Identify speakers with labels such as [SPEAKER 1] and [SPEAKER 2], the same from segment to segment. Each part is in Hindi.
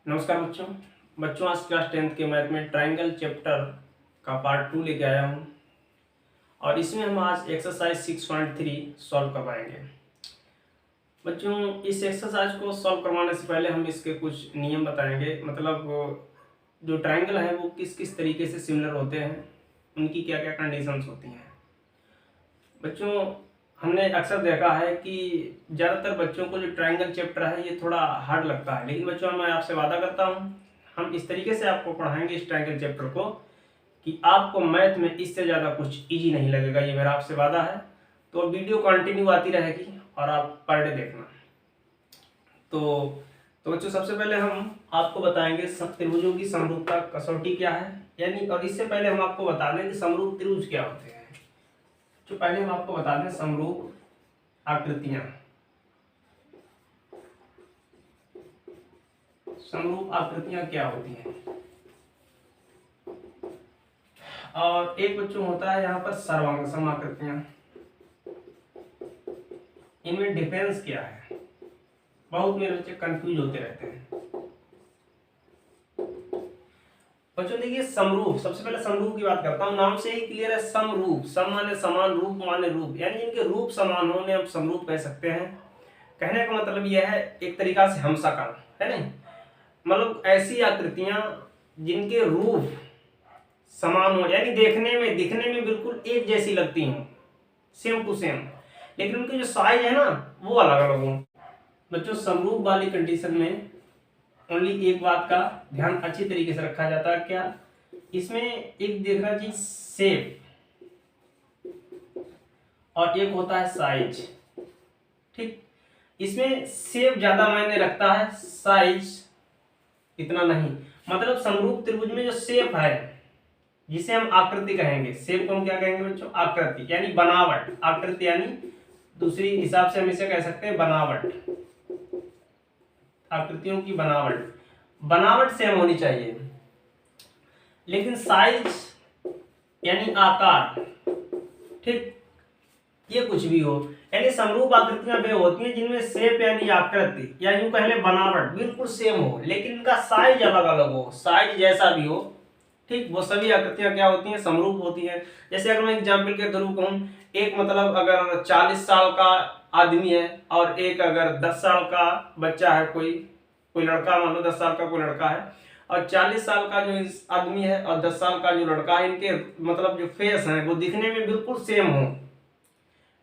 [SPEAKER 1] नमस्कार बच्चों। आज क्लास 10th के मैथ में ट्राइंगल चैप्टर का पार्ट 2 लेके आया हूँ और इसमें हम आज एक्सरसाइज 6.3 सॉल्व करवाएंगे। बच्चों, इस एक्सरसाइज को सॉल्व करवाने से पहले हम इसके कुछ नियम बताएंगे, मतलब जो ट्राइंगल है वो किस किस तरीके से सिमिलर होते हैं, उनकी क्या क्या कंडीशंस होती हैं। बच्चों, हमने अक्सर देखा है कि ज़्यादातर बच्चों को जो ट्राइंगल चैप्टर है ये थोड़ा हार्ड लगता है, लेकिन बच्चों मैं आपसे वादा करता हूँ हम इस तरीके से आपको पढ़ाएंगे इस ट्राइंगल चैप्टर को कि आपको मैथ में इससे ज़्यादा कुछ इजी नहीं लगेगा, ये मेरा आपसे वादा है। तो वीडियो कंटिन्यू आती रहेगी और आप पर डे देखना। तो बच्चों, सबसे पहले हम आपको बताएंगे त्रिभुजों की समरूपता कसौटी क्या है, यानी और इससे पहले हम आपको बता दें कि समरूप त्रिभुज क्या होते हैं। तो पहले हम आपको बता दें समरूप आकृतियां। समरूप आकृतियां क्या होती हैं, और एक बच्चों होता है यहाँ पर सर्वांगसम आकृतियां। इनमें डिफरेंस क्या है, बहुत मेरे बच्चे कंफ्यूज होते रहते हैं। बच्चों देखिए, समरूप, सबसे पहले समरूप की बात करता हूँ। नाम से ही क्लियर है, समरूप। सम माने समान, रूप माने रूप, यानी जिनके रूप समान होने हम समरूप कह सकते हैं। कहने का मतलब यह है एक तरीका से हमशक्ल है नहीं, मतलब ऐसी आकृतियां जिनके रूप समान हो, यानी दिखने में बिल्कुल एक जैसी लगती हो, सेम टू सेम, लेकिन उनकी जो साइज है ना वो अलग अलग हो। बच्चों, समरूप वाली कंडीशन में ओनली एक बात का ध्यान अच्छी तरीके से रखा जाता है। क्या? इसमें एक देखना चीज शेप और एक होता है साइज। ठीक, इसमें शेप ज्यादा मायने रखता है, साइज इतना नहीं। मतलब समरूप त्रिभुज में जो शेप है जिसे हम आकृति कहेंगे, शेप को हम क्या कहेंगे बच्चों? आकृति, यानी बनावट। आकृति यानी दूसरी हिसाब से हम इसे कह सकते हैं बनावट। आकृतियों की बनावट सेम होनी चाहिए, लेकिन साइज यानी आकार, ठीक, ये कुछ भी हो। यानी समरूप आकृतियां वे होती हैं जिनमें शेप यानी आकृति या यूं कह ले बनावट बिल्कुल सेम हो, लेकिन इनका साइज अलग अलग हो। साइज जैसा भी हो, ठीक, वो सभी आकृतियां क्या होती हैं? समरूप होती हैं। जैसे अगर मैं एग्जाम्पल के थ्रू कहूं, एक मतलब अगर 40 साल का आदमी है और एक अगर 10 साल का बच्चा है, कोई लड़का, मान लो 10 साल का कोई लड़का है और 40 साल का जो इस आदमी है और 10 साल का जो लड़का है, इनके मतलब जो फेस है वो दिखने में बिल्कुल सेम हो,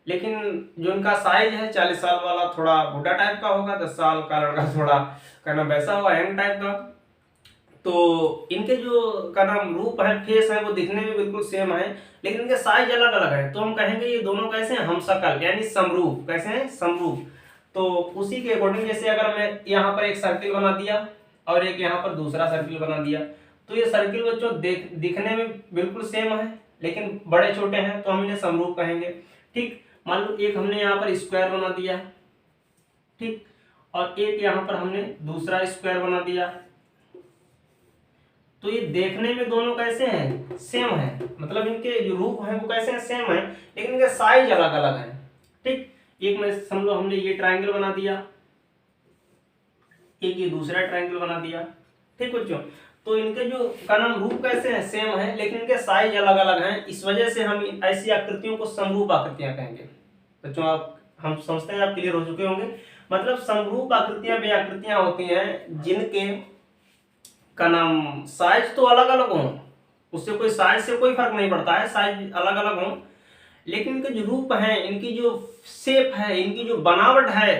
[SPEAKER 1] लेकिन जो इनका साइज है 40 साल वाला थोड़ा बुढ़ा टाइप का होगा, 10 साल का लड़का थोड़ा कहना वैसा होगा, यंग टाइप का। तो इनके जो का नाम रूप है, फेस है, वो दिखने में बिल्कुल सेम है, लेकिन इनके साइज अलग अलग है। तो हम कहेंगे ये दोनों कैसे हैं? हमशक्ल, यानी समरूप। कैसे हैं? समरूप। तो उसी के अकॉर्डिंग, जैसे अगर मैं यहाँ पर एक सर्किल बना दिया और एक यहाँ पर दूसरा सर्किल बना दिया, तो ये सर्किल बच्चों दिखने में बिल्कुल सेम है, लेकिन बड़े छोटे हैं, तो हम इन्हें समरूप कहेंगे। ठीक, मान लो एक हमने यहाँ पर स्क्वायर बना दिया, ठीक, और एक यहाँ पर हमने दूसरा स्क्वायर बना दिया, तो ये देखने में दोनों कैसे हैं? सेम है, मतलब इनके जो रूप हैं वो कैसे हैं? सेम है, लेकिन इनके साइज अलग अलग है। ठीक, एक में समझो हमने ये ट्रायंगल बना दिया, एक ये दूसरा ट्रायंगल बना दिया, ठीक बच्चों। तो इनके जो का नाम रूप कैसे हैं? सेम है, लेकिन इनके साइज अलग अलग हैं। इस वजह से हम ऐसी आकृतियों को समरूप आकृतियां कहेंगे। बच्चों, हम समझते हैं, आप क्लियर हो चुके होंगे। मतलब समरूप आकृतियां वे आकृतियां होती हैं जिनके का नाम साइज तो अलग अलग हो, उससे कोई साइज से कोई फर्क नहीं पड़ता है, साइज अलग अलग हो, लेकिन इनके जो रूप हैं, इनकी जो शेप है, इनकी जो बनावट है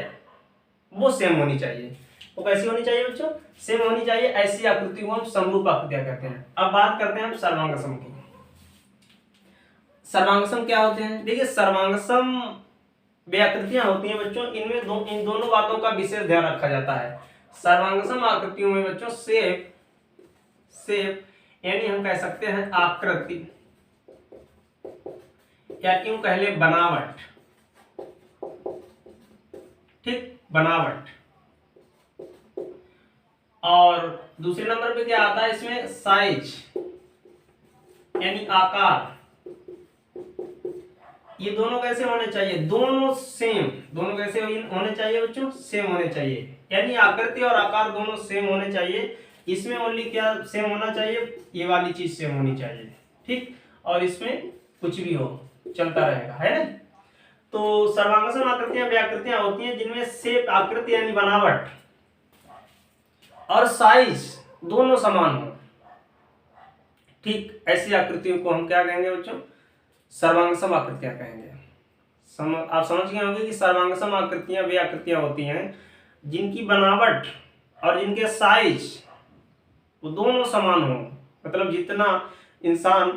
[SPEAKER 1] वो सेम होनी चाहिए। वो कैसी होनी चाहिए बच्चों? सेम होनी चाहिए। ऐसी आकृति को हम समरूप आकृतियां कहते हैं। अब बात करते हैं हम सर्वांगसम की। सर्वांगसम क्या होते हैं? देखिए, सर्वांगसम वे आकृतियां होती हैं बच्चों, इनमें इन दोनों बातों का विशेष ध्यान रखा जाता है। सर्वांगसम आकृतियों में बच्चों शेप यानी हम कह सकते हैं आकृति, या क्यों कह ले बनावट, ठीक, बनावट। और दूसरे नंबर पे क्या आता है इसमें? साइज यानी आकार। ये दोनों कैसे होने चाहिए? दोनों सेम। दोनों कैसे होने चाहिए बच्चों? सेम होने चाहिए। यानी आकृति और आकार दोनों सेम होने चाहिए। इसमें ओनली क्या सेम होना चाहिए, ये वाली चीज सेम होनी चाहिए, ठीक। और इसमें कुछ भी हो चलता रहेगा, है ना। तो सर्वांगसम आकृतियां वे आकृतियां होती हैं जिनमें शेप आकृति यानी बनावट और साइज दोनों समान हो, ठीक। ऐसी आकृतियों को हम क्या कहेंगे बच्चों, सर्वांगसम आकृतियां कहेंगे। आप समझ गए होंगे कि सर्वांगसम आकृतियां वे आकृतियां होती हैं जिनकी बनावट और जिनके साइज वो दोनों समान हो। मतलब जितना इंसान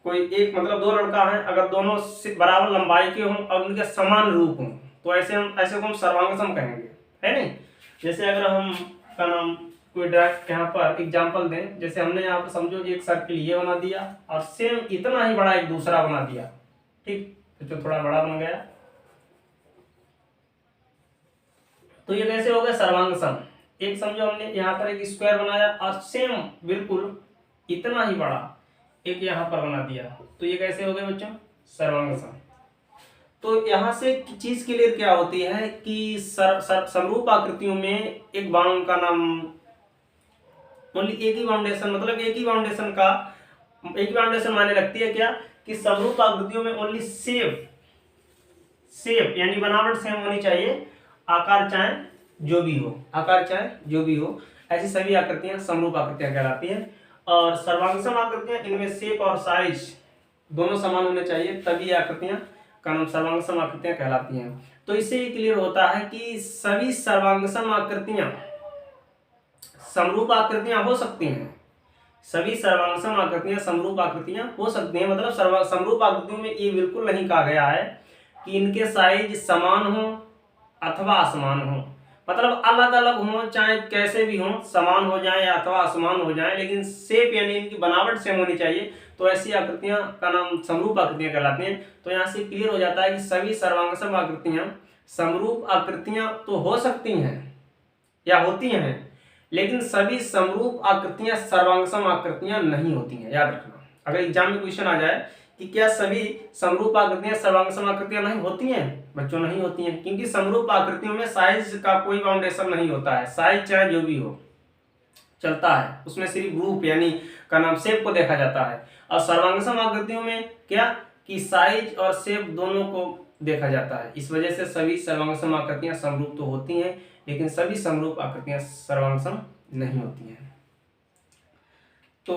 [SPEAKER 1] कोई एक मतलब दो लड़का है, अगर दोनों बराबर लंबाई के हों और उनके समान रूप हों तो ऐसे को हम सर्वांगसम कहेंगे, है नहीं। जैसे अगर हम का नाम कोई डायरेक्ट यहाँ पर एग्जांपल दें, जैसे हमने यहाँ पर समझो एक सर्किल ये बना दिया और सेम इतना ही बड़ा एक दूसरा बना दिया, ठीक। तो थोड़ा बड़ा बन गया, तो ये कैसे हो गया सर्वांगसम। एक समझो हमने यहाँ पर एक स्क्वायर बनाया और सेम बिल्कुल इतना ही बड़ा एक यहाँ पर बना दिया, तो ये कैसे हो गए बच्चों, सर्वांगसम। तो यहाँ से चीज क्लियर क्या होती है कि समरूप आकृतियों में एक बाउंड का नाम ओनली एक ही बाउंडेशन, मतलब एक ही बाउंडेशन माने रखती है क्या कि समरूप आकृतियों में ओनली शेप यानी बनावट सेम होनी चाहिए, आकार चाहे जो भी हो, ऐसी सभी आकृतियां समरूप आकृतियां कहलाती हैं। और सर्वांगसम आकृतियां इनमें शेप और साइज दोनों समान होने चाहिए, तभी आकृतियां का नाम सर्वांगसम आकृतियां कहलाती हैं। तो इससे ये क्लियर होता है कि सभी सर्वांगसम आकृतियां समरूप आकृतियां हो सकती हैं, सभी सर्वांगसम आकृतियां समरूप आकृतियां हो सकती हैं। मतलब समरूप आकृतियों में ये बिल्कुल नहीं कहा गया है कि इनके साइज समान हो अथवा असमान हो, मतलब अलग अलग हो चाहे कैसे भी हो, समान हो जाए या अथवा असमान हो जाए, लेकिन शेप यानी इनकी बनावट सेम होनी चाहिए। तो ऐसी आकृतियां का नाम समरूप आकृतियां कहलाती हैं। तो यहाँ से क्लियर हो जाता है कि सभी सर्वांगसम आकृतियां समरूप आकृतियां तो हो सकती हैं या होती हैं, लेकिन सभी समरूप आकृतियां सर्वांगसम आकृतियां नहीं होती हैं। याद रखना, अगर एग्जाम में क्वेश्चन आ जाए कि क्या सभी समरूप आकृतियां सर्वांगसम आकृतियां नहीं होती हैं, बच्चों नहीं होती हैं, क्योंकि समरूप आकृतियों में साइज का कोई बाउंडेशन नहीं होता है। साइज चाहे जो भी हो चलता है, उसमें सिर्फ रूप यानी का नाम शेप को देखा जाता है। और सर्वांगसम आकृतियों में क्या कि साइज और शेप दोनों को देखा जाता है। इस वजह से सभी सर्वांगसम आकृतियां समरूप तो होती हैं, लेकिन सभी समरूप आकृतियां सर्वांगसम नहीं होती हैं। तो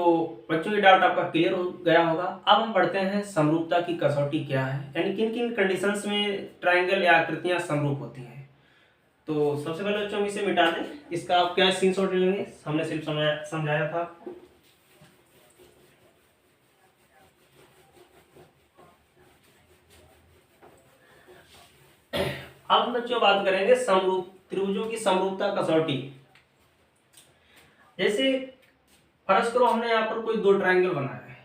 [SPEAKER 1] बच्चों ये डाउट आपका क्लियर हो गया होगा। अब हम बढ़ते हैं समरूपता की कसौटी क्या है, यानी किन किन कंडीशंस में ट्रायंगल या आकृतियां समरूप होती हैं। तो सबसे पहले बच्चों हम इसे मिटा दें, इसका आप क्या स्क्रीनशॉट लेंगे, हमने सिर्फ समझाया था। अब बच्चों बात करेंगे समरूप त्रिभुजों की समरूपता कसौटी। जैसे फर्ज करो हमने यहाँ पर कोई दो ट्रायंगल बनाया है,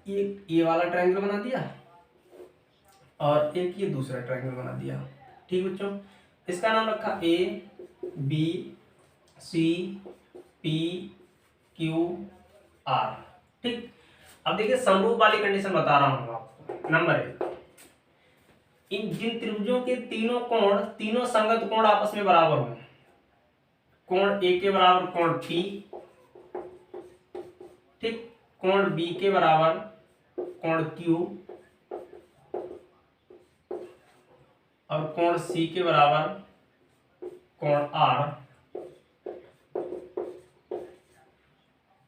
[SPEAKER 1] एक ये वाला ट्रायंगल बना दिया और एक ये दूसरा ट्रायंगल बना दिया, ठीक बच्चों। इसका नाम रखा A B C P Q R, ठीक। अब देखिए समरूप वाली कंडीशन बता रहा हूं आपको। नंबर 1, इन जिन त्रिभुजों के तीनों संगत कोण आपस में बराबर हों, कोण ए के बराबर कोण पी, ठीक, कोण बी के बराबर कोण क्यू और कोण सी के बराबर कोण आर।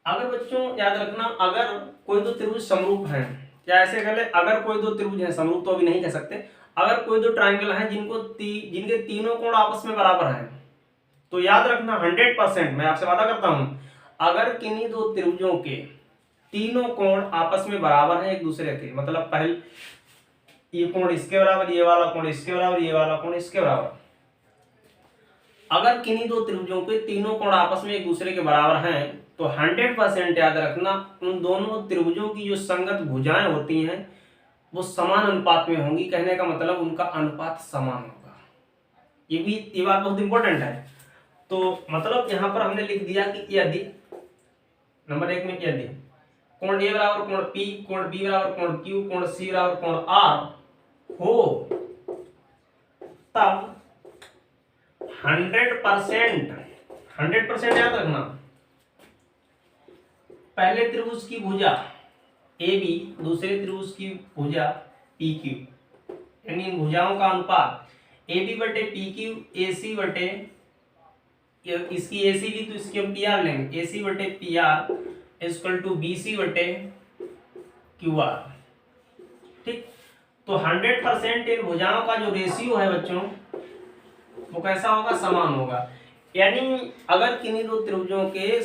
[SPEAKER 1] अगर बच्चों याद रखना, अगर कोई दो त्रिभुज समरूप हैं, क्या ऐसे कर ले, अगर कोई दो त्रिभुज हैं समरूप तो अभी नहीं कह सकते, अगर कोई दो ट्रायंगल हैं जिनके तीनों कोण आपस में बराबर हैं, तो याद रखना 100% मैं आपसे वादा करता हूं, अगर किन्हीं दो त्रिभुजों के तीनों कोण आपस में बराबर हैं एक दूसरे के, मतलब पहले ये कोण इसके बराबर, ये वाला कोण इसके बराबर, ये वाला कोण इसके बराबर, अगर किन्हीं दो त्रिभुजों के तीनों कोण आपस में एक दूसरे के बराबर हैं तो 100% याद रखना उन दोनों त्रिभुजों की जो संगत भुजाएं होती हैं वो समान अनुपात में होंगी। कहने का मतलब उनका अनुपात समान होगा। ये बात बहुत इंपॉर्टेंट है। तो मतलब यहां पर हमने लिख दिया कि यदि नंबर 1 में यदि कोण ए बराबर कोण पी, कोण बी बराबर कोण क्यू, कोण सी बराबर कोण आर हो, तब 100%, 100% याद रखना, पहले त्रिभुज की भुजा ए बी, दूसरे त्रिभुज की भुजा पी क्यू, यानी इन भुजाओं का अनुपात ए बी बटे पी क्यू, ए सी बटे, इसकी ए सी ली तो इसकी हम पी आर लेंगे, ए सी बटे P R equal to B C बटे क्यू आर। ठीक, तो 100% इन भुजाओं का जो रेशियो है बच्चों वो कैसा होगा, समान होगा। यानी अगर किन्हीं दो त्रिभुजों के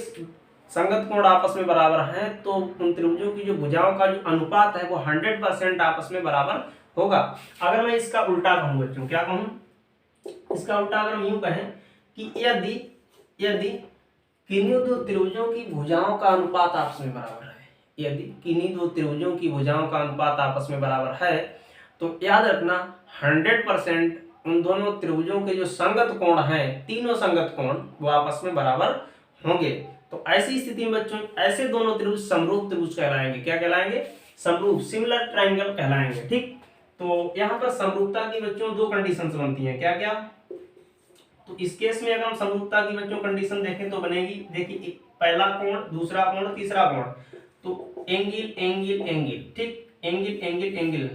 [SPEAKER 1] संगत कोण आपस में बराबर हैं तो उन त्रिभुजों की जो भुजाओं का जो अनुपात है वो 100% आपस में बराबर होगा। अगर मैं इसका उल्टा कहूं बच्चों, क्या कहूं, इसका उल्टा अगर हम यूं कहें कि यदि किन्हीं दो त्रिभुजों की भुजाओं का अनुपात आपस में बराबर है, यदि किन्हीं दो त्रिभुजों की भुजाओं का अनुपात आपस में बराबर है तो याद रखना 100% उन दोनों त्रिभुजों के जो संगत कोण हैं, तीनों संगत कोण वो आपस में बराबर होंगे। तो ऐसी स्थिति में बच्चों ऐसे दोनों त्रिभुज समरूप त्रिभुज कहलाएंगे। क्या कहलाएंगे, समरूप, सिमिलर ट्रायंगल कहलाएंगे। ठीक, तो यहाँ पर समरूपता की बच्चों दो कंडीशंस बनती हैं। क्या क्या, तो इस केस में अगर हम समरूपता की बच्चों कंडीशन देखें तो बनेगी, देखिए पहला कोण, दूसरा कोण, तीसरा कोण, तो एंगल एंगल एंगल, ठीक, एंगल एंगल एंगल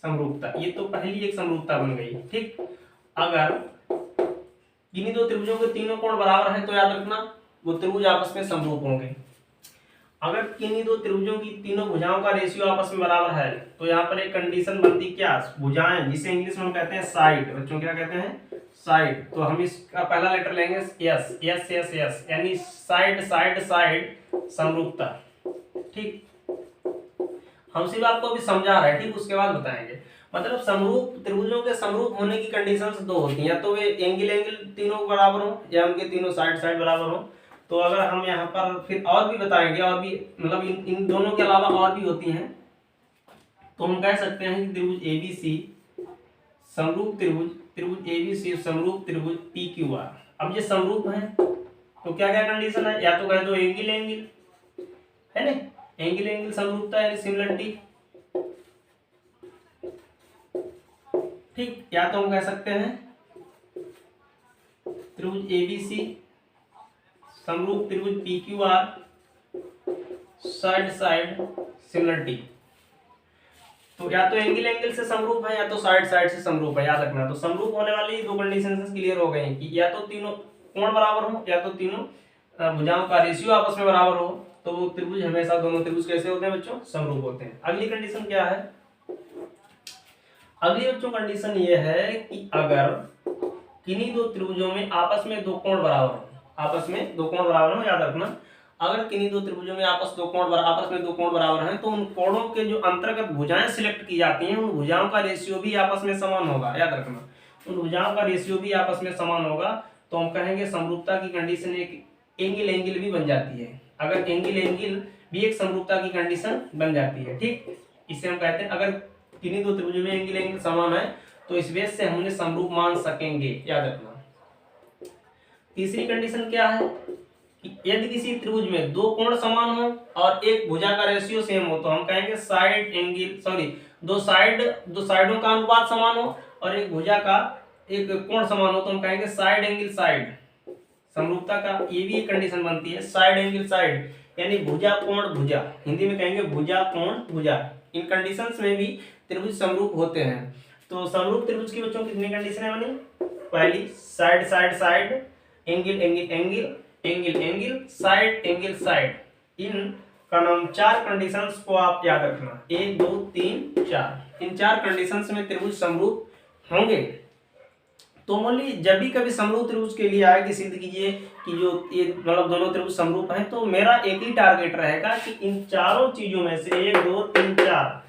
[SPEAKER 1] समरूपता, ये तो पहली एक समरूपता बन गई। ठीक, अगर किन्हीं दो त्रिभुजों के तीनों कोण बराबर हैं तो याद रखना वो त्रिभुज आपस में समरूप होंगे। अगर किन्हीं दो त्रिभुजों की तीनों भुजाओं का रेशियो आपस में बराबर है तो यहाँ पर एक कंडीशन बनती, क्या, भुजाएं, जिसे इंग्लिश में हम कहते हैं साइड, बच्चों क्या कहते हैं, साइड। तो हम इसका पहला लेटर लेंगे यस, यस यस यस, यानी साइड साइड साइड समरूपता। ठीक, हम सिर्फ आपको अभी समझा रहे हैं, ठीक, उसके बाद बताएंगे। मतलब समरूप त्रिभुजों के समरूप होने की कंडीशंस दो होती हैं, या तो वे एंगल एंगल तीनों बराबर हो या उनके तीनों साइड साइड बराबर हो। तो अगर हम यहाँ पर फिर और भी बताएंगे, और भी मतलब इन दोनों के अलावा और भी होती हैं, तो हम कह सकते हैं कि त्रिभुज एबीसी समरूप त्रिभुज, त्रिभुज एबीसी समरूप त्रिभुज पी क्यू आर। अब ये समरूप है तो क्या क्या कंडीशन है, या तो कह दो एंगल एंगल है ना, एंगल एंगल समरूपता यानी सिमिलरिटी। ठीक, या तो हम कह सकते हैं त्रिभुज एबीसी समरूप त्रिभुज P Q are side side similarity. तो या तो एंगल एंगल से समरूप है या तो साइड साइड से समरूप है, याद रखना। तो समरूप होने वाली दो कंडीशंस क्लियर हो गई कि या तो तीनों कोण बराबर हो या तो तीनों भुजाओं का रेशियो आपस में बराबर हो, तो वो त्रिभुज हमेशा, दोनों त्रिभुज कैसे होते हैं बच्चों, समरूप होते हैं। अगली कंडीशन क्या है, अगली बच्चों कंडीशन ये है कि अगर किन्हीं दो त्रिभुजों में आपस में दो कोण बराबर हो, आपस में दो कोण बराबर हो, याद रखना, अगर किन्हीं दो त्रिभुजों में आपस में दो कोण बराबर हैं तो उन कोणों के जो अंतर्गत भुजाएं सिलेक्ट की जाती हैं उन भुजाओं का रेशियो भी आपस में समान होगा, याद रखना, उन भुजाओं का रेशियो भी आपस में समान होगा। तो हम कहेंगे समरूपता की कंडीशन एक एंगल एंगल भी बन जाती है। अगर एंगल एंगल भी एक समरूपता की कंडीशन बन जाती है। ठीक, इसे हम कहते हैं अगर किन्हीं दो त्रिभुजों में एंगल एंगल समान है तो इस बेस से हम उन्हें समरूप मान सकेंगे, याद रखना। तीसरी कंडीशन क्या है कि यदि किसी त्रिभुज में दो कोण समान हो और एक भुजा का रेशियो सेम हो तो हम कहेंगे साइड एंगल, सॉरी, दो साइडों का अनुपात समान हो और एक भुजा का एक कोण समान हो तो हम कहेंगे साइड एंगल साइड। समरूपता का ये भी एक कंडीशन बनती है, साइड एंगल साइड, यानी भुजा कोण भुजा, हिंदी में कहेंगे भुजा कोण भुजा। इन कंडीशंस में भी त्रिभुज समरूप होते हैं। तो समरूप त्रिभुज की बच्चों कितनी कंडीशन बनी, पहली side side side, angle angle angle, angle angle, side angle side. इन का नाम चार कंडीशंस को आप याद रखना, 1 2 3 4। इन चार कंडीशंस में त्रिभुज समरूप होंगे। तो मोली जब भी कभी समरूप त्रिभुज के लिए आएगी, सिद्ध कीजिए कि जो ये मतलब दोनों त्रिभुज समरूप हैं, तो मेरा एक ही टारगेट रहेगा कि इन चारों चीजों में से 1 2 3 4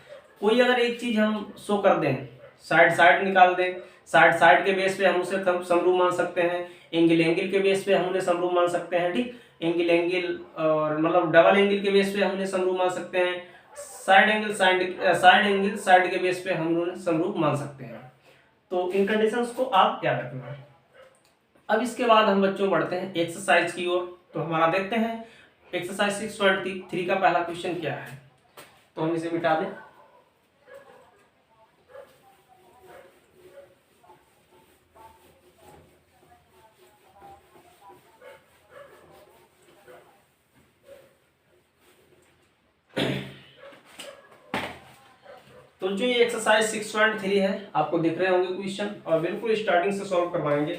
[SPEAKER 1] कोई अगर एक चीज हम शो कर दें, साइड साइड निकाल दें, साइड साइड के बेस पे हम उसे समरूप मान सकते हैं, एंगल एंगल के बेस पे हम उन्हें समरूप मान सकते हैं। ठीक, एंगल एंगल और मतलब डबल एंगल के बेस पे हम उन्हें समरूप मान सकते हैं, साइड एंगल साइड के बेस पे हम उन्हें समरूप मान सकते हैं। तो इन कंडीशंस को आप याद रखना। अब इसके बाद हम बच्चों बढ़ते हैं एक्सरसाइज की ओर। तो हमारा देखते हैं एक्सरसाइज 6.3 का पहला क्वेश्चन क्या है। तो हम इसे मिटा दें। तो जो ये एक्सरसाइज 6.3 है, आपको दिख रहे होंगे क्वेश्चन, और बिल्कुल स्टार्टिंग से सॉल्व करवाएंगे।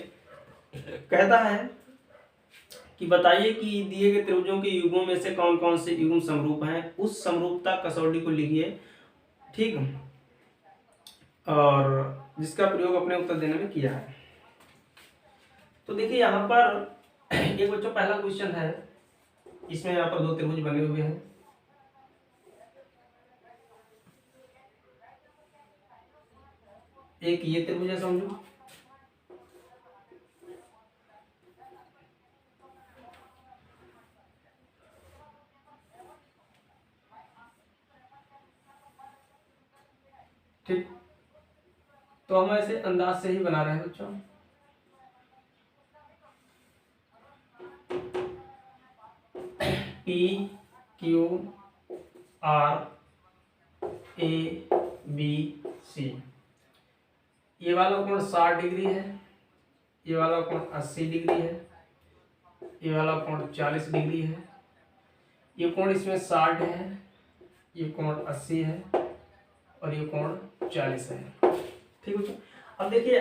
[SPEAKER 1] कहता है कि बताइए कि दिए गए त्रिभुजों के युग्मों में से कौन कौन से युग्म समरूप हैं, उस समरूपता कसौटी को लिखिए, ठीक, और जिसका प्रयोग अपने उत्तर देने में किया है। तो देखिए यहाँ पर एक बच्चों पहला क्वेश्चन है, इसमें यहाँ पर दो त्रिभुज बने हुए हैं। एक ये त्रिभुज है समझो, ठीक, तो हम ऐसे अंदाज से ही बना रहे हैं बच्चों। P Q R A B C, ये वाला कोण 60 डिग्री है, ये वाला कोण 80 डिग्री है, ये वाला कोण 40 डिग्री है, ये कोण इसमें 60 है, ये कोण 80 है, और ये कोण 40 है, ठीक है। अब देखिए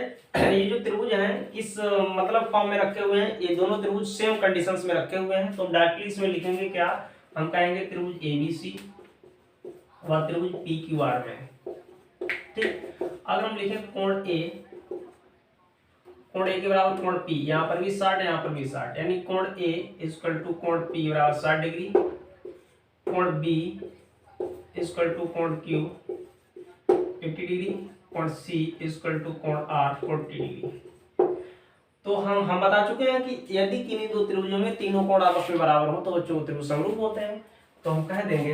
[SPEAKER 1] ये जो त्रिभुज हैं इस मतलब फॉर्म में रखे हुए हैं, ये दोनों त्रिभुज सेम कंडीशंस में रखे हुए हैं, तो डायरेक्टली इसमें लिखेंगे क्या, हम कहेंगे त्रिभुज ABC और त्रिभुज PQR में, ठीक। अगर हम लिखें कोण A के बराबर कोण P, यहाँ पर भी 60 है, यहाँ पर भी 60, यानी कोण A इक्वल टू कोण P बराबर 60 डिग्री, कोण B इक्वल टू कोण Q 50 डिग्री, कोण C इक्वल टू कोण R 40 डिग्री। तो हम बता चुके हैं कि यदि किन्हीं दो त्रिभुजों में तीनों कोण आपस में बराबर हो तो बच्चों त्रिभुज समरूप होते हैं। तो हम कह देंगे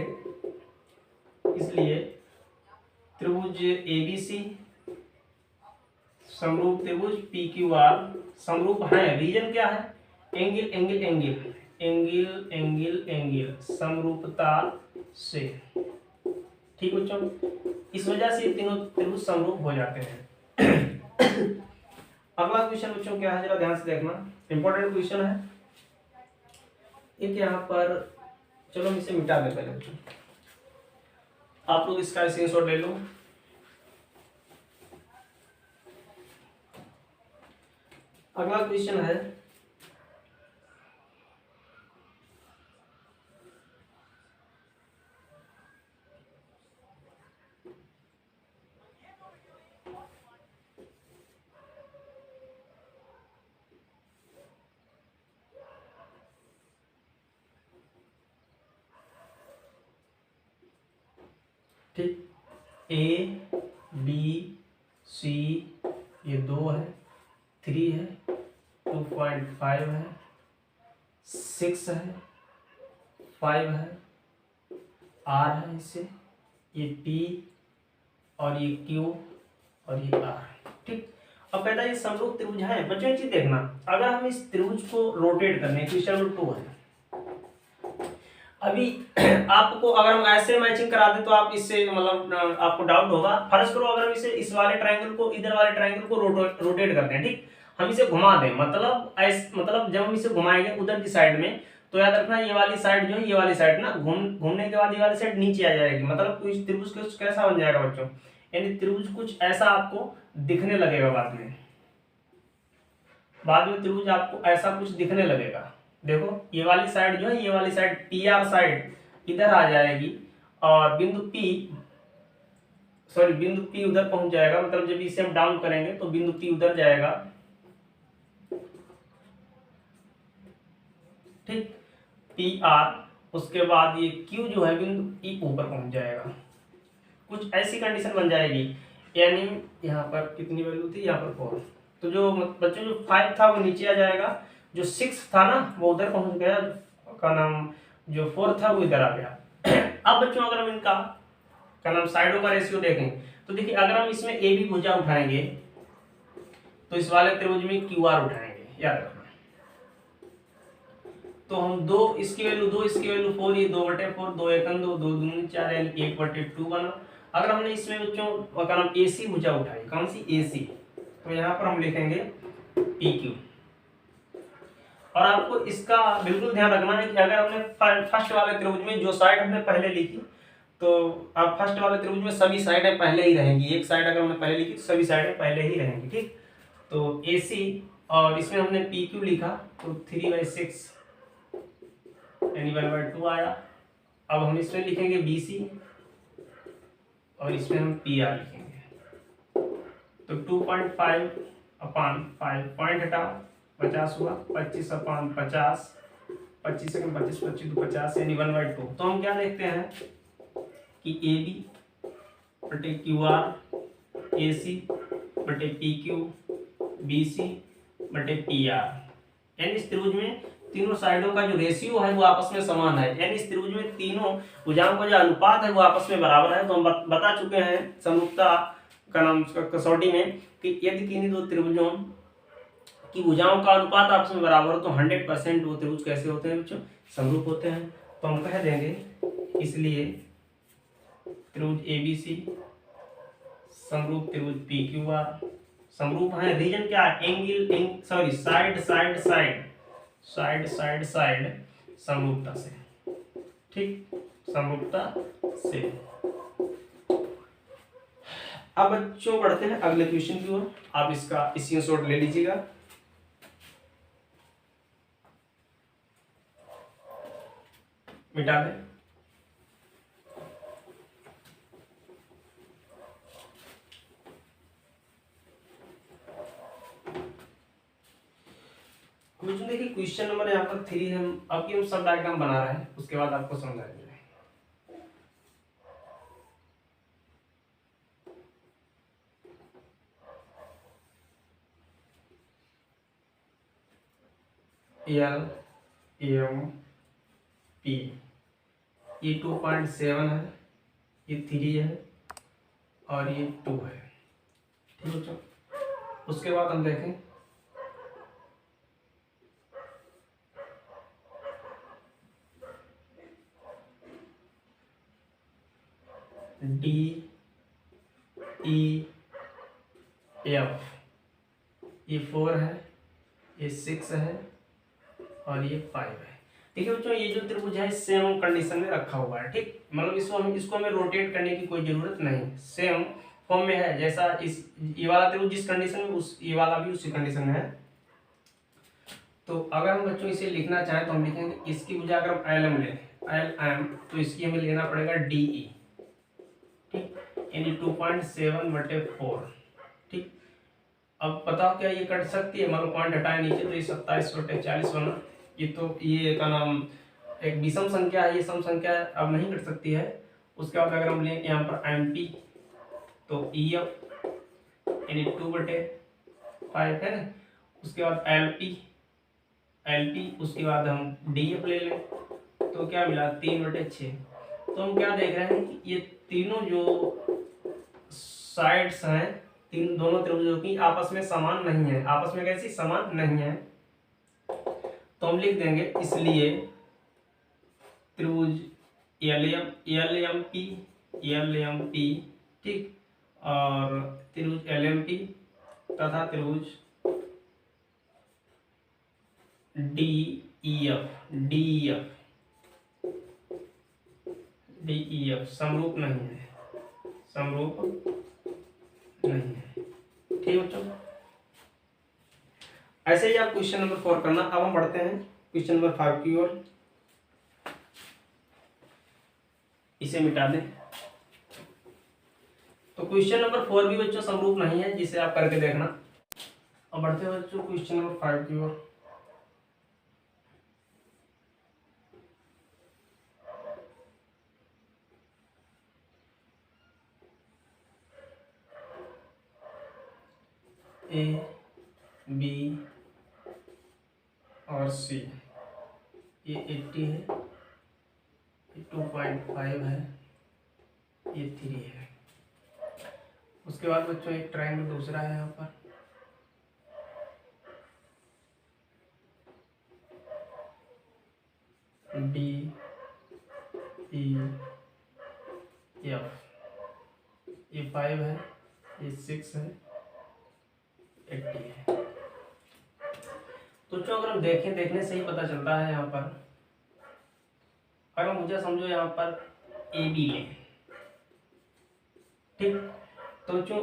[SPEAKER 1] इसलिए त्रिभुज ABC समरूप त्रिभुज PQR समरूप है। रीजन क्या है, angle angle angle angle angle angle समरूपता से, ठीक बच्चों। इस वजह से तीनों त्रिभुज समरूप हो जाते हैं। अगला क्वेश्चन बच्चों क्या है, जरा ध्यान से देखना, इंपॉर्टेंट क्वेश्चन है एक यहाँ पर। चलो हम इसे मिटा दें पहले बच्चों, आप लोग इसका स्क्रीनशॉट ले लो। अगला क्वेश्चन है ठीक, A B C ये 2 है, 3 है, 2.5 है, 6 है, 5 है, R है, इससे ये P और ये Q और ये R, ठीक। अब कहता है ये समरूप त्रिभुज है। बच्चों एक चीज देखना, अगर हम इस त्रिभुज को रोटेट करने, क्वेश्चन नंबर 2 है, अभी आपको अगर हम ऐसे मैचिंग करा दें तो आप इससे मतलब आपको डाउट होगा। फर्ज करो अगर हम इसे इस वाले ट्रायंगल को इधर वाले ट्रायंगल को रोटेट करते हैं, ठीक, हम इसे घुमा दें, मतलब जब हम इसे घुमाएंगे उधर की साइड में, तो याद रखना ये वाली साइड जो है, ये वाली साइड ना घूमने के बाद ये वाली साइड नीचे आ जाएगी, मतलब कुछ त्रिभुज कुछ कैसा बन जाएगा बच्चों, यानी त्रिभुज कुछ ऐसा आपको दिखने लगेगा बाद में त्रिभुज आपको ऐसा कुछ दिखने लगेगा। देखो ये वाली साइड जो है, ये वाली साइड PR साइड इधर आ जाएगी, और बिंदु P उधर पहुंच जाएगा, मतलब जब इसे हम डाउन करेंगे तो बिंदु P उधर जाएगा, ठीक, PR, उसके बाद ये Q जो है बिंदु E ऊपर पहुंच जाएगा, कुछ ऐसी कंडीशन बन जाएगी। यानी यहाँ पर कितनी वैल्यू थी, यहाँ पर 4, तो जो बच्चों जो 5 था वो नीचे आ जाएगा, जो 6 था ना वो उधर पहुंच गया, का नाम जो 4 था वो इधर आ गया। अब बच्चों अगर हम इनका का नाम साइडों का रेशियो देखें तो देखिए अगर हम इसमें AB भुजा उठाएंगे तो इस वाले त्रिभुज में QR उठाएंगे, याद रखना। तो हम 2 इसकी वैल्यू 2 इसकी वैल्यू 4, ये 2/4, 2 एकम 2, 2 दूनी 4, यानी 1/2 बना। अगर हमने इसमें बच्चों का नाम AC भुजा उठाई, कौन सी AC, तो यहाँ पर हम लिखेंगे PQ। और आपको इसका बिल्कुल ध्यान रखना है कि अगर हमने फर्स्ट वाले त्रिभुज में जो साइड हमने पहले लिखी तो अब फर्स्ट वाले त्रिभुज में सभी साइडें पहले ही रहेंगी, एक साइड अगर हमने पहले लिखी तो सभी साइडें पहले ही रहेंगी, ठीक। तो AC और इसमें हमने PQ लिखा तो 3/6 यानी 1/2 आया। अब हम इसमें लिखेंगे BC और इसमें हम PR लिखेंगे, तो 2.5/5 पॉइंट हटाओ, 50 हुआ, 25/50, 25 सेकंड 25 25 तो 50 यानी 1/2। तो हम क्या देखते हैं कि AB बटे QR, AC बटे PQ, BC बटे PR, यानी इस त्रिभुज में तीनों साइडों का जो रेशियो है वो आपस में समान है, यानी इस त्रिभुज में तीनों भुजाओं का जो अनुपात है वो आपस में बराबर है। तो हम बता चुके हैं समरूपता का नाम कसौटी में कि यदि किन्हीं दो त्रिभुजों की भुजाओं का अनुपात आपस में बराबर हो तो 100% वो त्रिभुज कैसे होते हैं बच्चों, समरूप होते हैं। तो हम कह देंगे इसलिए त्रिभुज ABC समरूप त्रिभुज PQR समरूप है। रीजन क्या है, angle sorry side side side side side side समरूपता से, ठीक, समरूपता से। अब बच्चों बढ़ते हैं अगले क्वेश्चन की ओर, आप इसका स्क्रीनशॉट ले लीजिएगा। मिटा दें। देखिए क्वेश्चन नंबर यहाँ पर 3 है, अब की हम सब डायग्राम बना रहे हैं, उसके बाद आपको समझाएंगे। LMP ये 2.7 है, ये 3 है और ये 2 है, ठीक है। उसके बाद हम देखें DEF, ये 4 है, ये 6 है और ये 5 है। देखिए बच्चों ये जो त्रिभुज है सेम कंडीशन में रखा हुआ है, ठीक, मतलब इसको हमें रोटेट करने की कोई जरूरत नहीं, सेम फॉर्म में है। जैसा इस ये वाला त्रिभुज जिस कंडीशन में उस ये वाला भी उसी कंडीशन में है। तो अगर हम बच्चों इसे लिखना चाहें तो हम लिखेंगे इसकी भुजा अगर हम LM लें LM तो इसकी हमें लेना पड़ेगा DE, ठीक, यानी 2.7/4, ठीक। अब बताओ क्या ये कट सकती है, मतलब पॉइंट हटाए नीचे तो ये 27/40 बना। ये तो ये का नाम एक विषम संख्या है, ये सम संख्या है, अब नहीं कट सकती है। उसके बाद अगर हम लें यहाँ पर MP तो EF यानी 2/5 है ना। उसके बाद LP उसके बाद हम DF ले लें तो क्या मिला 3/6। तो हम क्या देख रहे हैं कि ये तीनों जो साइड्स हैं दोनों त्रिभुजों की आपस में समान नहीं है, आपस में कैसी समान नहीं है। तो हम लिख देंगे इसलिए त्रिभुज LMP, ठीक, और त्रिभुज LMP तथा त्रिभुज DEF समरूप नहीं है, समरूप नहीं है, ठीक बच्चों। ऐसे ही आप क्वेश्चन नंबर 4 करना। अब हम बढ़ते हैं क्वेश्चन नंबर 5 की ओर, इसे मिटा दें। तो क्वेश्चन नंबर 4 भी बच्चों समरूप नहीं है, जिसे आप करके देखना। अब बढ़ते हैं बच्चों क्वेश्चन नंबर 5 की ओर। A, B और C ये 80 है, ये 2.5 है, ये 3 है। उसके बाद बच्चों एक ट्रायंगल दूसरा है यहाँ पर, DEF ये 5 है, ये 6 है, 80 है। तो अगर हम देखने से ही पता चलता है यहाँ पर, अगर मुझे समझो यहाँ पर AB लें, ठीक। तो बच्चों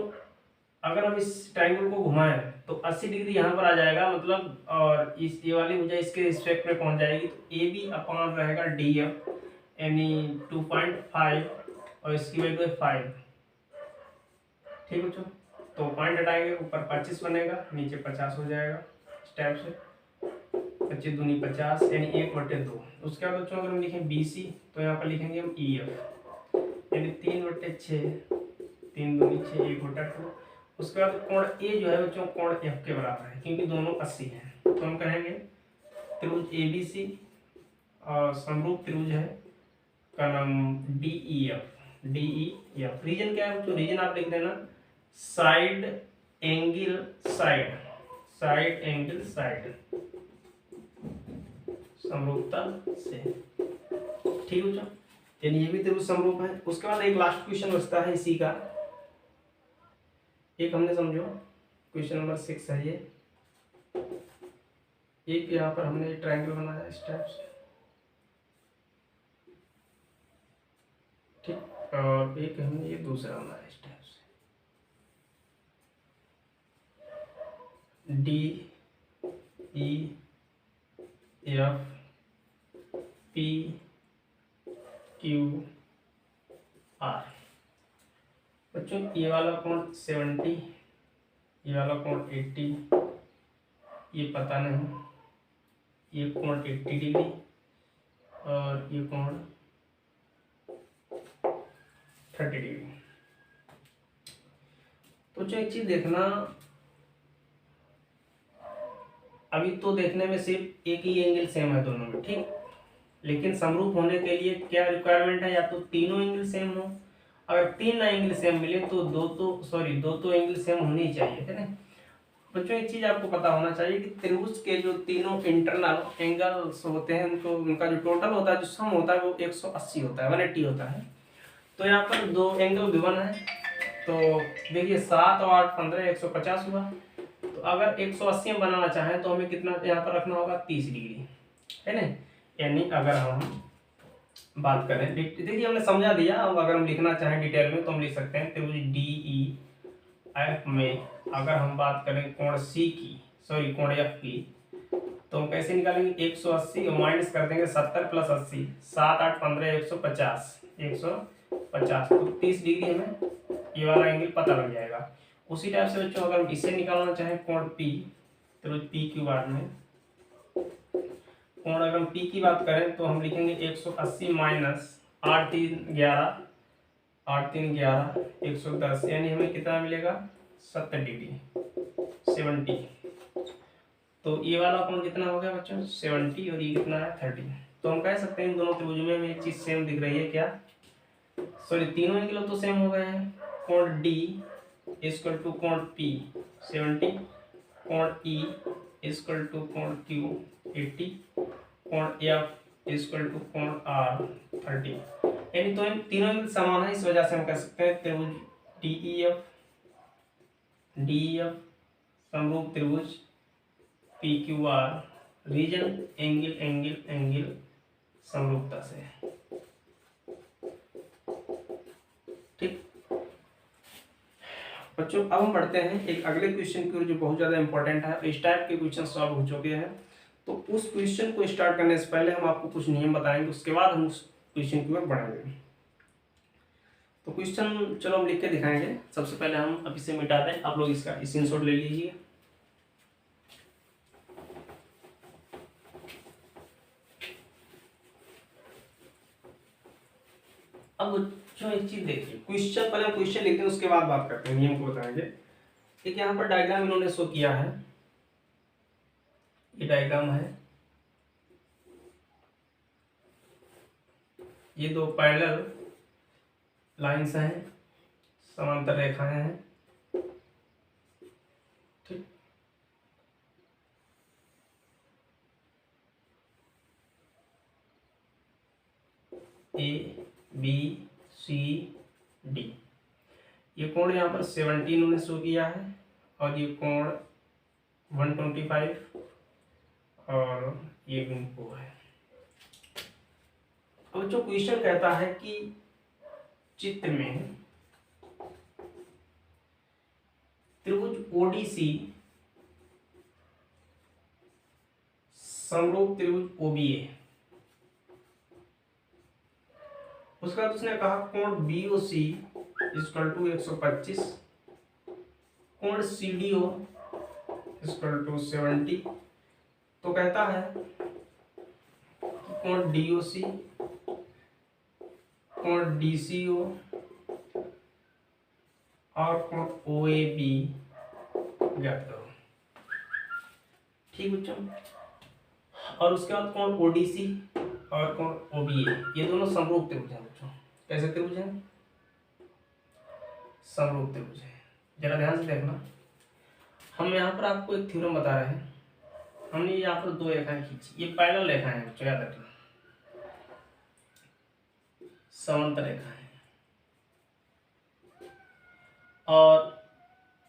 [SPEAKER 1] अगर हम इस ट्रायंगल को घुमाएं तो 80 डिग्री यहाँ पर आ जाएगा, मतलब और इस ये वाली भुजा इसके रिस्पेक्ट में पहुंच जाएगी, तो ए बी अपॉन रहेगा डी एफ यानी 2.5 और इसकी वैल्यू है 5। ठीक बच्चों, तो पॉइंट हटाएंगे, ऊपर 25 बनेगा, नीचे 50 हो जाएगा स्टेप से। 25 दूनी 50 यानी 1/2। उसके बाद बच्चों अगर हम लिखें बी सी तो यहाँ पर लिखेंगे हम ई एफ यानी 3/6, 3 दूनी 6, 1/2। उसके बाद कोण ए जो है बच्चों कोण एफ के बराबर है क्योंकि दोनों 80 हैं, तो हम कहेंगे त्रिभुज ए बी सी और समरूप त्रिभुज है का नाम डी ई एफ। रीजन क्या है बच्चों, रीजन आप लिख देना साइड एंगल साइड समरूपता से। ठीक है बच्चों, यानी ये भी त्रिभुज समरूप है। उसके बाद एक लास्ट क्वेश्चन बचता है इसी का, एक हमने समझो क्वेश्चन नंबर 6 है ये। एक यहाँ पर हमने ट्रायंगल बनाया इस टाइप से, ठीक, और एक हमने ये दूसरा बनाया इस टाइप से, D E F P Q are. बच्चों ये वाला कोण 70, ये वाला कोण 80, ये पता नहीं, ये कोण 80 डिग्री और ये कोण 30 डिग्री। तो जो एक चीज देखना, अभी तो देखने में सिर्फ एक ही एंगल सेम है दोनों में, ठीक, लेकिन समरूप होने के लिए क्या रिक्वायरमेंट है, या तो तीनों एंगल सेम हो, अगर 3 एंगल सेम मिले तो दो एंगल सेम होने ही चाहिए, है ना बच्चों। एक चीज आपको पता होना चाहिए कि त्रिभुज के जो तीनों इंटरनल एंगल्स होते हैं उनको, उनका जो टोटल होता है, जो सम होता है, वो 180 होता है, 180 होता है। तो यहाँ पर दो एंगल गिवन है, तो देखिए 7 और 8 15 150 हुआ। तो अगर 180 में बनाना चाहें तो हमें कितना यहाँ पर रखना होगा, 30 डिग्री, है ना। यानी अगर हम बात करें, देखिए हमने समझा दिया, अब अगर हम लिखना चाहें डिटेल में तो हम लिख सकते हैं त्रिभुज डी ई एफ में अगर हम बात करें कोण सी की, सॉरी कोण एफ की, तो हम कैसे निकालेंगे, 180 और माइनस कर देंगे 70 + 80, 7 8 15 150, तो 30 डिग्री हमें ये वाला एंगल पता लग जाएगा। उसी टाइप से बच्चों अगर हम इसे निकालना चाहें कोण पी, त्रिभुज पी क्यू आर में कोण अगर हम पी की बात करें तो हम लिखेंगे 180 माइनस 8 3 11 110, यानी हमें कितना मिलेगा, 70 डिग्री 70। तो ये वाला कोण कितना हो गया बच्चों, 70, और ये कितना है 30। तो हम कह सकते हैं इन दोनों त्रिभुज में हमें एक चीज सेम दिख रही है, क्या, सॉरी तीनों एंगल तो सेम हो गए हैं। कोण डी इक्वल टू कोण पी 70, कोण ई इक्वल टू कोण क्यू 80, कोण एफ इक्वल टू कोण आर 30। यानी तो इन तीनों एंगल समान है, इस वजह से हम कह सकते हैं त्रिभुज डी ई एफ समरूप त्रिभुज P Q R, reason angle समरूपता से। ठीक बच्चों, अब हम बढ़ते हैं एक अगले क्वेश्चन की ओर जो बहुत ज्यादा इंपॉर्टेंट है। इस टाइप के क्वेश्चन सॉल्व हो चुके हैं, तो उस क्वेश्चन को स्टार्ट करने से पहले हम आपको कुछ नियम बताएंगे, उसके बाद हम उस क्वेश्चन की ओर बढ़ेंगे। तो क्वेश्चन चलो हम लिख के दिखाएंगे। सबसे पहले हम अब इसे मिटा दें, आप लोग इसका स्क्रीनशॉट ले लीजिए। अब बच्चों एक चीज देखिए, क्वेश्चन पहले क्वेश्चन लिखते हैं, उसके बाद बात करते हैं, नियम को बताएंगे। एक यहाँ पर डायग्राम इन्होंने शो किया है, ये डायग्राम है, ये दो पैरेलल लाइंस हैं, समांतर रेखाएं हैं, ठीक, ए बी सी डी। ये कोण यहाँ पर 70 इन्होंने शो किया है, और ये कोण 125 और ये बिंदु है। अब जो क्वेश्चन कहता है कि चित्र में त्रिभुज ओडीसी समरूप त्रिभुज ओबीए। उसके बाद उसने कहा कोण बीओसी इक्वल टू 125, कोण सीडीओ इक्वल टू 70। तो कहता है कोण डीओसी, कोण डीसीओ और कोण ओएबी ज्ञात करो। ठीक बच्चों, और उसके बाद कोण ओडीसी और कोण ओबीए, ये दोनों समरूप त्रिभुज हैं बच्चों। कैसे त्रिभुज हैं? समरूप त्रिभुज है। जरा ध्यान से देखना, हम यहाँ पर आपको एक थ्योरम बता रहे हैं। हमने यहाँ पर दो रेखाएं खींची, ये पैरेलल रेखाएं हैं बच्चों, याद रखना, समांतर रेखा है। और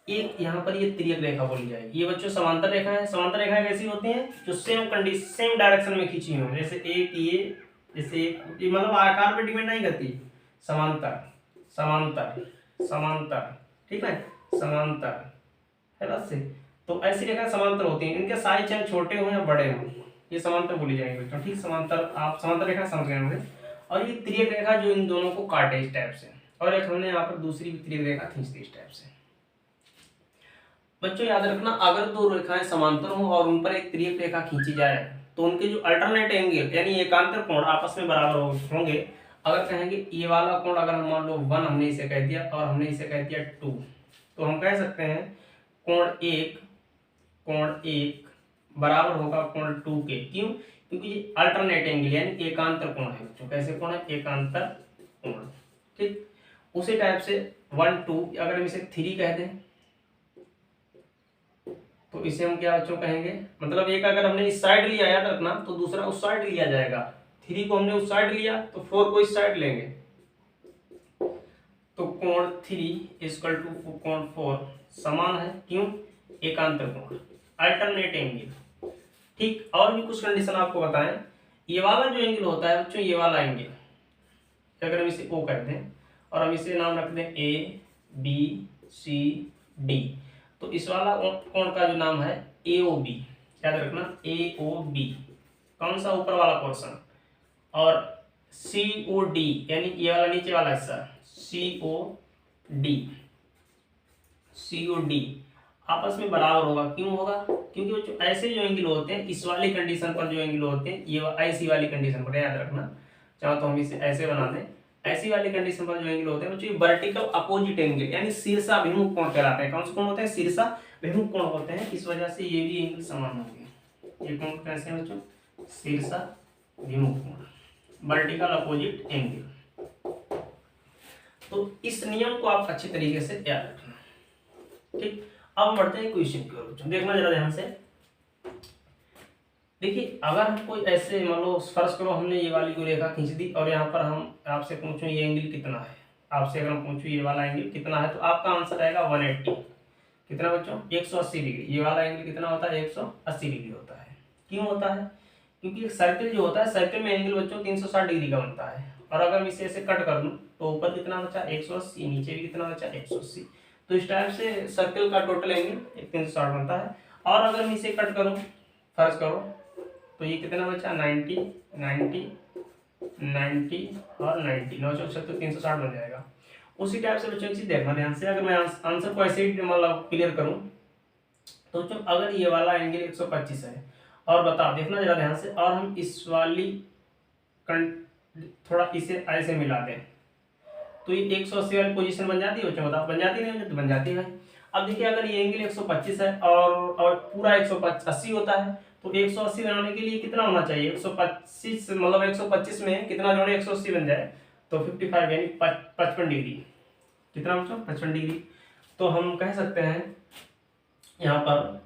[SPEAKER 1] एक यहाँ पर ये तिर्यक रेखा बोली जाएगी। ये बच्चों समांतर रेखा है। समांतर रेखाएं कैसी होती हैं? जो सेम डायरेक्शन में खींची हो, जैसे एक ये, जैसे ये मतलब आकार पे डिपेंड नहीं करती। समांतर समांतर समांतर, ठीक है, समांतर है ना से। तो ऐसी रेखा समांतर होती हैं, इनके साइज चाहे छोटे हो या बड़े हो, ये समांतर बोली जाएंगे बच्चों। ठीक, समांतर, आप समांतर रेखा समझ गए होंगे। और ये तिर्यक रेखा जो इन दोनों को काटे इस टाइप से, और एक हमने यहाँ पर दूसरी भी तिर्यक रेखा खींच दी इस टाइप से। बच्चों याद रखना, अगर दो रेखाएं समांतर हो और उन पर एक तिर्यक रेखा खींची जाए तो उनके जो अल्टरनेट एंगल यानी एकांतर कोण आपस में बराबर होंगे। अगर कहेंगे ये वाला कोण, अगर हम मान लो 1 हमने इसे कह दिया और हमने इसे कह दिया 2, तो हम कह सकते हैं कोण एक बराबर होगा कोण 2 के। क्यों? क्योंकि ये अल्टरनेट एंगल यानी एकांतर कोण है बच्चों। कैसे कोण है? एकांतर कोण। ठीक, उसी टाइप से 1 2 अगर हम इसे 3 कह दें तो इसे हम क्या बच्चों कहेंगे? मतलब एक अगर हमने इस साइड लिया, याद रखना, तो दूसरा उस साइड लिया जाएगा। 3 को हमने उस साइड लिया तो 4 को इस साइड लेंगे, तो कोण 3 इक्वल टू कोण 4 समान है। क्यों? एकांतर कोण, अल्टरनेट एंगल। ठीक, और भी कुछ कंडीशन आपको बताएं। ये वाला जो एंगल होता है बच्चों, ये वाला एंगल अगर हम इसे O कर दें और हम इसे नाम रख दें ABCD, तो इस वाला कोण का जो नाम है AOB, याद रखना AOB, कौन सा? ऊपर वाला पोर्शन। और COD यानी ये वाला नीचे वाला हिस्सा, COD आपस में बराबर होगा। क्यों होगा? क्योंकि जो ऐसे जो एंगल होते हैं, इस वाली कंडीशन पर जो एंगल होते हैं, ये ऐसी वाली कंडीशन पर, याद रखना, चाहो तो हम इसे ऐसे बना दें, ऐसी वाली कंडीशन पर जो एंगल होते हैं बच्चों, ये वर्टिकल अपोजिट एंगल यानी शीर्षाभिमुख कोण कहलाते हैं। कौन से कोण होते हैं? शीर्षाभिमुख कोण होते हैं। इस वजह से ये भी एंगल समान होंगे। ये कोण कैसे हैं बच्चों? शीर्षाभिमुख कोण, वर्टिकल अपोजिट एंगल। तो इस नियम को आप अच्छी तरीके से याद रखना। ठीक, अब हम बढ़ते हैं क्वेश्चन की ओर। देखना जरा ध्यान से। देखिए, अगर हम कोई ऐसे मान लो, फर्ज करो हमने ये वाली कोई रेखा खींच दी और यहाँ पर हम आपसे पूछूं ये एंगल कितना है, आपसे अगर हम पूछूं ये वाला एंगल कितना है, तो आपका आंसर आएगा 180। कितना बच्चों? 180 डिग्री। ये वाला एंगल कितना होता है? 180 डिग्री होता है। क्यों होता है? क्योंकि एक सर्किल जो होता है, सर्किल में एंगल बच्चों 360 डिग्री का बनता है। और अगर मैं इसे ऐसे कट कर दूं तो ऊपर कितना बचा? 180, नीचे भी कितना बचा? 180। तो इस टाइप से सर्किल का टोटल एंगल 360 बनता है। और अगर मैं इसे कट करूं, फर्ज करो, तो ये कितना बचा? 90 90 90 और 90, 9 चौक 360 बन जाएगा। उसी टाइप से बच्चों चीज देखना ध्यान से। अगर मैं आंसर को ऐसे ही मतलब क्लियर करूं, तो बच्चों अगर ये वाला एंगल 125 है, और बताओ, देखना जरा ध्यान से, और हम इस वाली थोड़ा इसे ऐसे मिला दें, तो ये 180 वाली पोजीशन बन जाती है बच्चों? बताओ, बन जाती नहीं? तो बन जाती है। अब देखिए, अगर ये एंगल 125 है और पूरा 180 होता है, तो 180 बनाने के लिए कितना होना चाहिए? 125 मतलब 125 में कितना जोड़े 180 बन जाए, तो 55 यानी 55 डिग्री। कितना बच्चों? 55 डिग्री। तो हम कह सकते हैं यहाँ पर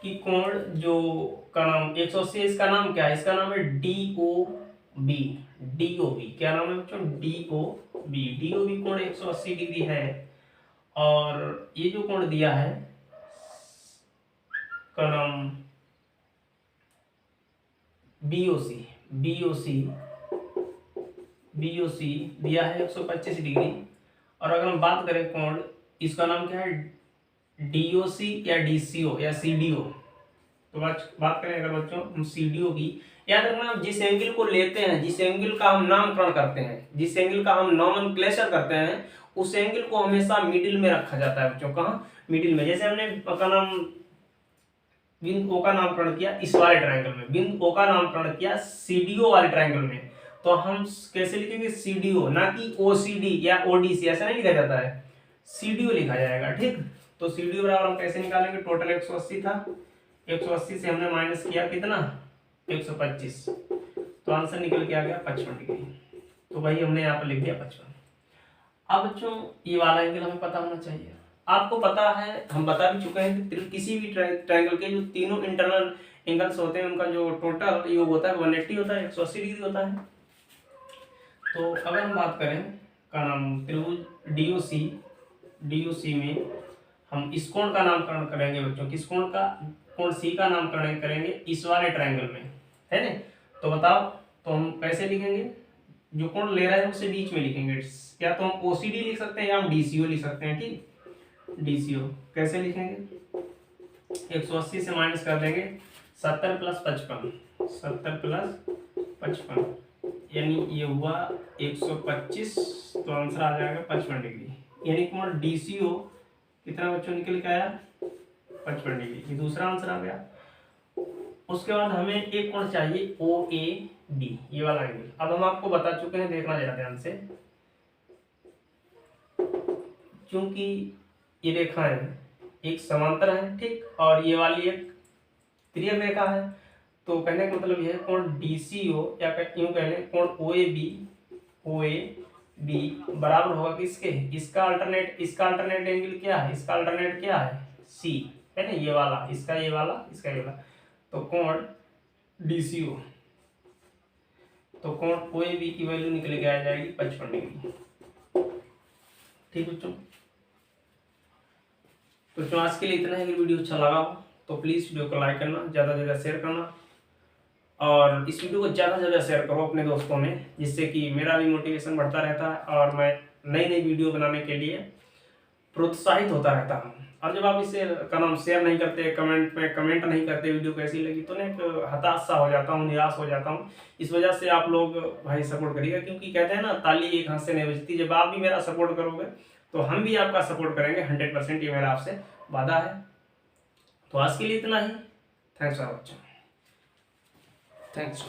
[SPEAKER 1] कि कोण जो का नाम 180, इसका नाम क्या है? इसका नाम है DOB। DOB क्या नाम है बच्चों? DOB कोण 180 डिग्री है। और ये जो कोण दिया है का नाम BOC दिया है 125 डिग्री। और अगर हम बात करें कोण, इसका नाम क्या है, डीओसी या डीसीओ या सीडीओ। तो बात करें अगर बच्चों हम सीडीओ की, याद रखना जिस एंगल को लेते हैं, जिस एंगल का हम नामकरण करते हैं, जिस एंगल का हम नॉमेनक्लेचर करते हैं, उस एंगल को हमेशा मिडिल में रखा जाता है बच्चों। कहाँ? मिडिल में। जैसे हमने का नाम बिंदु ओ का नामकरण किया इस वाले ट्रायंगल में, बिंदु ओ का नामकरण किया सीडीओ वाले ट्रायंगल में, तो हम कैसे लिखेंगे? सीडीओ, ना कि ओसीडी या ओडीसी, ऐसा नहीं लिखा जाता है, सीडीओ लिखा जाएगा। ठीक, तो सीडीओ बराबर हम कैसे निकालेंगे? टोटल 180 था, 180 से हमने माइनस किया कितना? 125, तो आंसर निकल के आ गया 55 डिग्री। तो भाई हमने यहाँ पर लिख दिया 55। अब बच्चों ये वाला एंगल हमें पता होना चाहिए। आपको पता है, हम बता भी चुके हैं कि किसी भी ट्रायंगल के जो तीनों इंटरनल एंगल्स होते हैं उनका जो टोटल योग होता है 180 होता है, 180 डिग्री होता है। तो अगर हम बात करें का नाम त्रिभुज डीओसी में हम इस कोण का नामकरण करेंगे बच्चों, किस कोण का? कोण सी का नामकरण करेंगे इस वाले ट्रायंगल में, है ना? तो बताओ, तो हम कैसे लिखेंगे? जो कोण ले रहा है उसे बीच में लिखेंगे, या तो हम ओसीडी लिख सकते हैं या हम डीसीओ लिख सकते हैं। ठीक, डीसीओ कैसे लिखेंगे? 180 से माइनस कर देंगे 70 प्लस 55, 70 प्लस 55 यानी ये हुआ 125, तो आंसर आ जाएगा 55 डिग्री। यानी कोण डीसीओ कितना बच्चों निकल के आया? 55 डिग्री। ये दूसरा आंसर आ गया। उसके बाद हमें एक कोण चाहिए ओ ए डी, ये वाला एंगल। अब हम आपको बता चुके हैं, देखना जरा ध्यान से, क्योंकि ये रेखा है एक समांतर है, ठीक, और ये वाली एक तिर्यक रेखा है, तो कहने का मतलब यह है कोण डीसीओ या यूं कह लें कोण ओ ए बी बराबर होगा किसके? इसका अल्टरनेट एंगल क्या है? इसका अल्टरनेट क्या है? सी, है ना? ये वाला, इसका ये वाला, इसका ये वाला, तो कोण डीसीओ, तो कोण ओ ए बी की वैल्यू निकल के आ जाएगी 55 डिग्री। ठीक बच्चों, तो जो आज के लिए इतना है। अगर वीडियो अच्छा लगा हो तो प्लीज़ वीडियो को लाइक करना, ज़्यादा से ज़्यादा शेयर करना, और इस वीडियो को ज़्यादा से ज़्यादा शेयर करो अपने दोस्तों में, जिससे कि मेरा भी मोटिवेशन बढ़ता रहता है और मैं नई नई वीडियो बनाने के लिए प्रोत्साहित होता रहता हूँ। और जब आप इसे का नाम शेयर नहीं करते, कमेंट नहीं करते वीडियो कैसी लगी, तो ना एक हताश सा हो जाता हूँ, निराश हो जाता हूँ। इस वजह से आप लोग भाई सपोर्ट करिएगा, क्योंकि कहते हैं ना ताली एक हाथ से नहीं बजती। जब आप भी मेरा सपोर्ट करोगे तो हम भी आपका सपोर्ट करेंगे 100%, ये मेरा आपसे वादा है। तो आज के लिए इतना ही। Thanks for watching. थैंक्स।